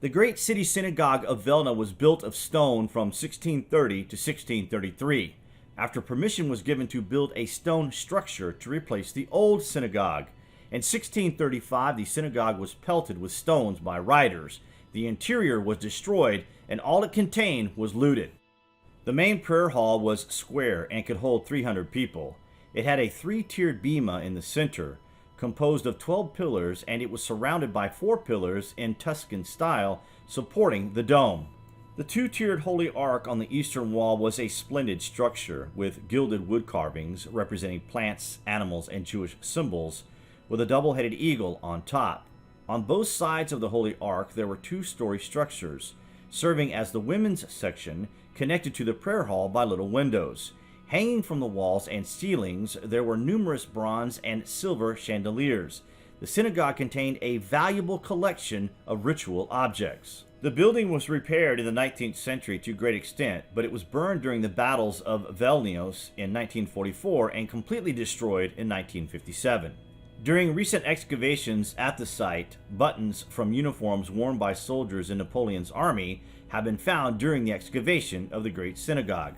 The great city synagogue of Vilna was built of stone from 1630 to 1633, after permission was given to build a stone structure to replace the old synagogue. In 1635, the synagogue was pelted with stones by rioters. The interior was destroyed, and all it contained was looted. The main prayer hall was square and could hold 300 people. It had a three-tiered bema in the center, composed of 12 pillars, and it was surrounded by 4 pillars in Tuscan style, supporting the dome. The two-tiered Holy Ark on the eastern wall was a splendid structure, with gilded wood carvings representing plants, animals, and Jewish symbols, with a double-headed eagle on top. On both sides of the Holy Ark there were 2-story structures, serving as the women's section, connected to the prayer hall by little windows. Hanging from the walls and ceilings, there were numerous bronze and silver chandeliers. The synagogue contained a valuable collection of ritual objects. The building was repaired in the 19th century to a great extent, but it was burned during the battles of Vilnius in 1944 and completely destroyed in 1957. During recent excavations at the site, buttons from uniforms worn by soldiers in Napoleon's army have been found during the excavation of the Great Synagogue.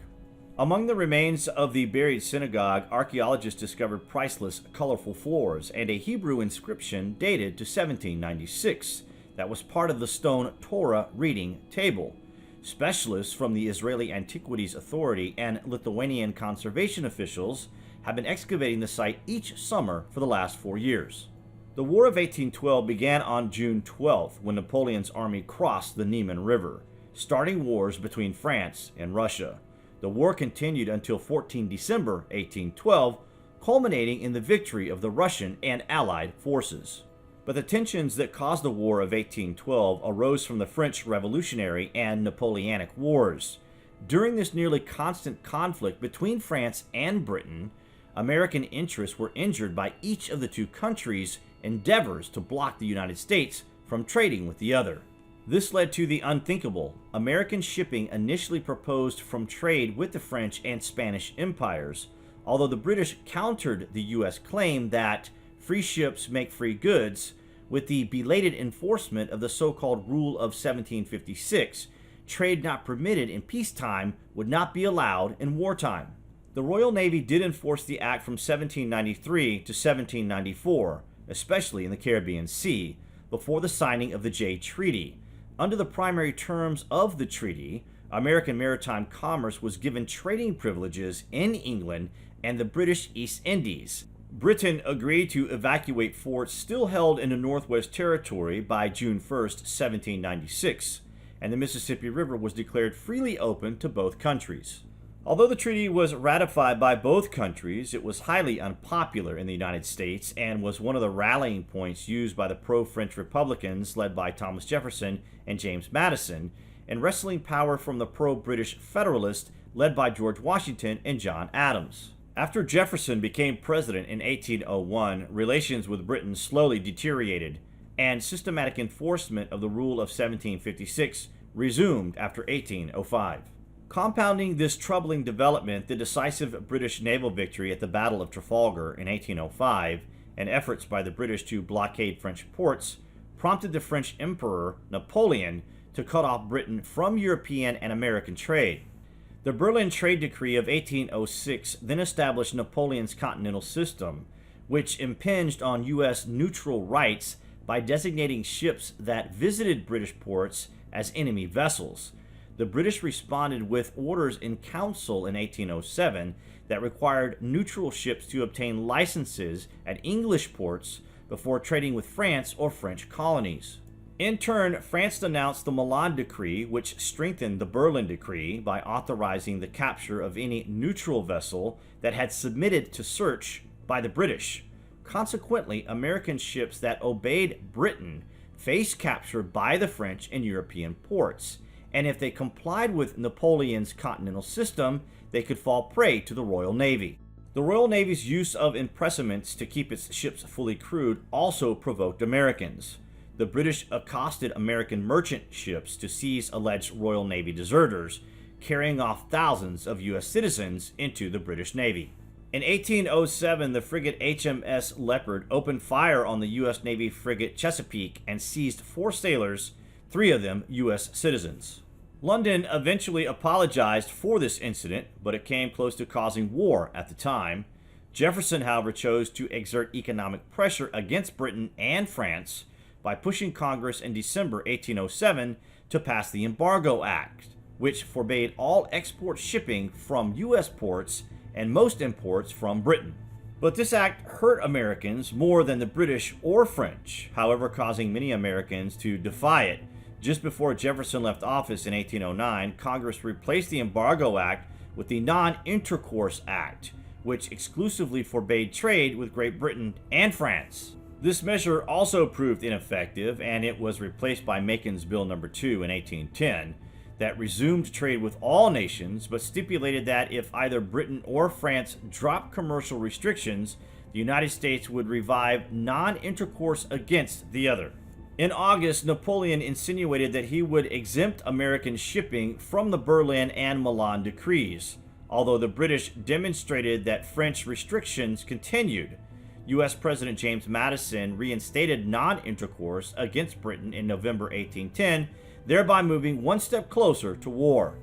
Among the remains of the buried synagogue, archaeologists discovered priceless, colorful floors and a Hebrew inscription dated to 1796 that was part of the stone Torah reading table. Specialists from the Israeli Antiquities Authority and Lithuanian conservation officials have been excavating the site each summer for the last 4 years. The War of 1812 began on June 12th when Napoleon's army crossed the Niemen River, starting wars between France and Russia. The war continued until 14 December 1812, culminating in the victory of the Russian and Allied forces. But the tensions that caused the War of 1812 arose from the French Revolutionary and Napoleonic Wars. During this nearly constant conflict between France and Britain, American interests were injured by each of the two countries' endeavors to block the United States from trading with the other. This led to the unthinkable. American shipping initially proposed from trade with the French and Spanish empires, although the British countered the U.S. claim that free ships make free goods with the belated enforcement of the so-called Rule of 1756. Trade not permitted in peacetime would not be allowed in wartime. The Royal Navy did enforce the act from 1793 to 1794, especially in the Caribbean Sea, before the signing of the Jay Treaty. Under the primary terms of the treaty, American maritime commerce was given trading privileges in England and the British East Indies. Britain agreed to evacuate forts still held in the Northwest Territory by June 1, 1796, and the Mississippi River was declared freely open to both countries. Although the treaty was ratified by both countries, it was highly unpopular in the United States and was one of the rallying points used by the pro-French Republicans led by Thomas Jefferson and James Madison, and wresting power from the pro-British Federalists led by George Washington and John Adams. After Jefferson became president in 1801, relations with Britain slowly deteriorated, and systematic enforcement of the Rule of 1756 resumed after 1805. Compounding this troubling development, the decisive British naval victory at the Battle of Trafalgar in 1805 and efforts by the British to blockade French ports prompted the French Emperor Napoleon to cut off Britain from European and American trade. The Berlin Trade Decree of 1806 then established Napoleon's continental system, which impinged on U.S. neutral rights by designating ships that visited British ports as enemy vessels. The British responded with orders in council in 1807 that required neutral ships to obtain licenses at English ports before trading with France or French colonies. In turn, France denounced the Milan Decree, which strengthened the Berlin Decree by authorizing the capture of any neutral vessel that had submitted to search by the British. Consequently, American ships that obeyed Britain faced capture by the French in European ports, and if they complied with Napoleon's continental system, they could fall prey to the Royal Navy. The Royal Navy's use of impressments to keep its ships fully crewed also provoked Americans. The British accosted American merchant ships to seize alleged Royal Navy deserters, carrying off thousands of U.S. citizens into the British Navy. In 1807, the frigate HMS Leopard opened fire on the U.S. Navy frigate Chesapeake and seized 4 sailors, 3 of them U.S. citizens. London eventually apologized for this incident, but it came close to causing war at the time. Jefferson, however, chose to exert economic pressure against Britain and France by pushing Congress in December 1807 to pass the Embargo Act, which forbade all export shipping from U.S. ports and most imports from Britain. But this act hurt Americans more than the British or French, however, causing many Americans to defy it. Just before Jefferson left office in 1809, Congress replaced the Embargo Act with the Non-Intercourse Act, which exclusively forbade trade with Great Britain and France. This measure also proved ineffective, and it was replaced by Macon's Bill No. 2 in 1810, that resumed trade with all nations, but stipulated that if either Britain or France dropped commercial restrictions, the United States would revive non-intercourse against the other. In August, Napoleon insinuated that he would exempt American shipping from the Berlin and Milan decrees, although the British demonstrated that French restrictions continued. U.S. President James Madison reinstated non-intercourse against Britain in November 1810, thereby moving one step closer to war.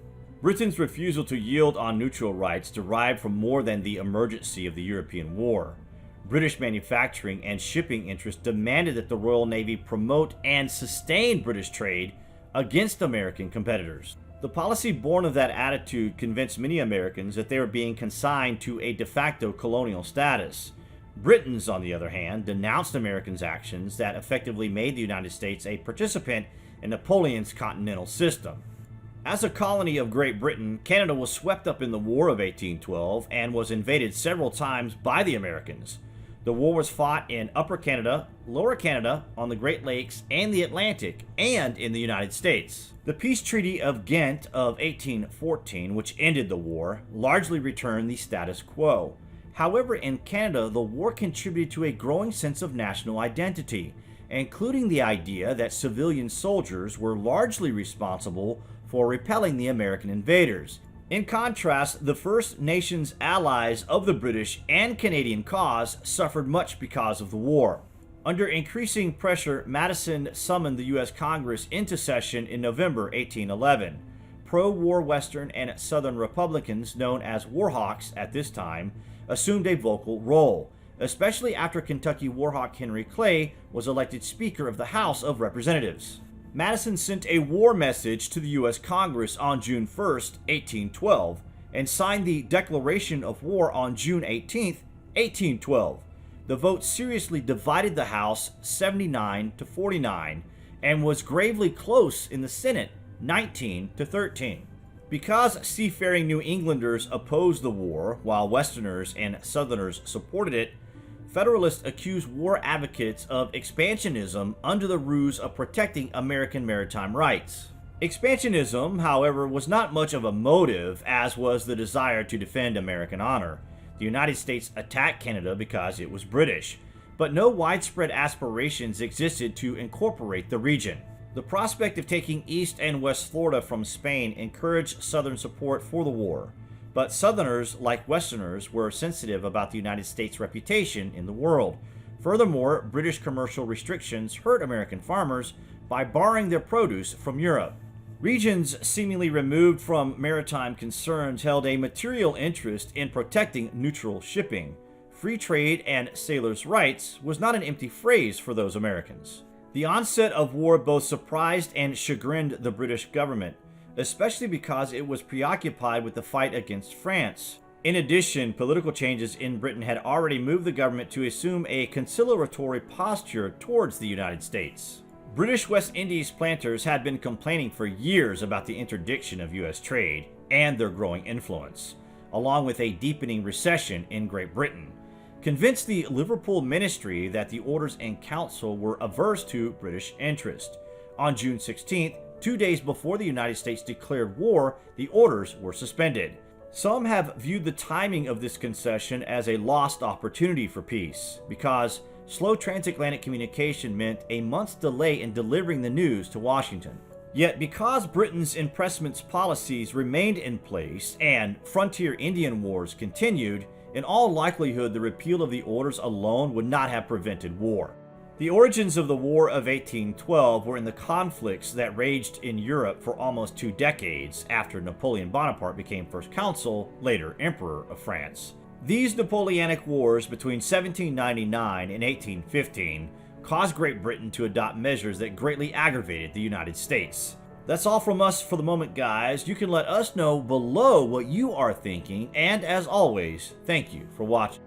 Britain's refusal to yield on neutral rights derived from more than the emergency of the European War. British manufacturing and shipping interests demanded that the Royal Navy promote and sustain British trade against American competitors. The policy born of that attitude convinced many Americans that they were being consigned to a de facto colonial status. Britons, on the other hand, denounced Americans' actions that effectively made the United States a participant in Napoleon's continental system. As a colony of Great Britain, Canada was swept up in the War of 1812 and was invaded several times by the Americans. The war was fought in Upper Canada, Lower Canada, on the Great Lakes and the Atlantic, and in the United States. The Peace Treaty of Ghent of 1814, which ended the war, largely returned the status quo. However, in Canada, the war contributed to a growing sense of national identity, including the idea that civilian soldiers were largely responsible for repelling the American invaders. In contrast, the First Nations allies of the British and Canadian cause suffered much because of the war. Under increasing pressure, Madison summoned the U.S. Congress into session in November 1811. Pro-war Western and Southern Republicans, known as Warhawks at this time, assumed a vocal role, especially after Kentucky Warhawk Henry Clay was elected Speaker of the House of Representatives. Madison sent a war message to the U.S. Congress on June 1, 1812, and signed the Declaration of War on June 18, 1812. The vote seriously divided the House 79 to 49, and was gravely close in the Senate 19 to 13. Because seafaring New Englanders opposed the war, while Westerners and Southerners supported it, Federalists accused war advocates of expansionism under the ruse of protecting American maritime rights. Expansionism, however, was not much of a motive, as was the desire to defend American honor. The United States attacked Canada because it was British, but no widespread aspirations existed to incorporate the region. The prospect of taking East and West Florida from Spain encouraged Southern support for the war. But Southerners, like Westerners, were sensitive about the United States' reputation in the world. Furthermore, British commercial restrictions hurt American farmers by borrowing their produce from Europe. Regions seemingly removed from maritime concerns held a material interest in protecting neutral shipping. Free trade and sailors' rights was not an empty phrase for those Americans. The onset of war both surprised and chagrined the British government, especially because it was preoccupied with the fight against France. In addition, political changes in Britain had already moved the government to assume a conciliatory posture towards the United States. British West Indies planters had been complaining for years about the interdiction of U.S. trade and their growing influence, along with a deepening recession in Great Britain, convinced the Liverpool ministry that the Orders in Council were averse to British interest. On June 16th, 2 days before the United States declared war, the orders were suspended. Some have viewed the timing of this concession as a lost opportunity for peace, because slow transatlantic communication meant a month's delay in delivering the news to Washington. Yet because Britain's impressment policies remained in place and frontier Indian wars continued, in all likelihood the repeal of the orders alone would not have prevented war. The origins of the War of 1812 were in the conflicts that raged in Europe for almost 2 decades after Napoleon Bonaparte became First Consul, later Emperor of France. These Napoleonic Wars between 1799 and 1815 caused Great Britain to adopt measures that greatly aggravated the United States. That's all from us for the moment, guys. You can let us know below what you are thinking, and as always, thank you for watching.